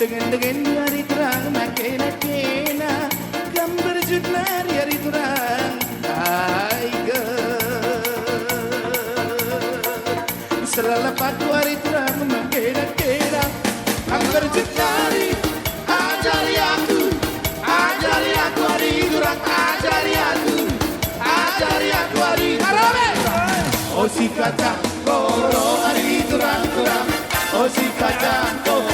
Dengan hari terang nakena gambar junari hari terang Aiga selalu padu hari terang nakena gambar junari ajari aku hari terang ajari aku hari terang oh si kacang koro hari terang oh si kacang koro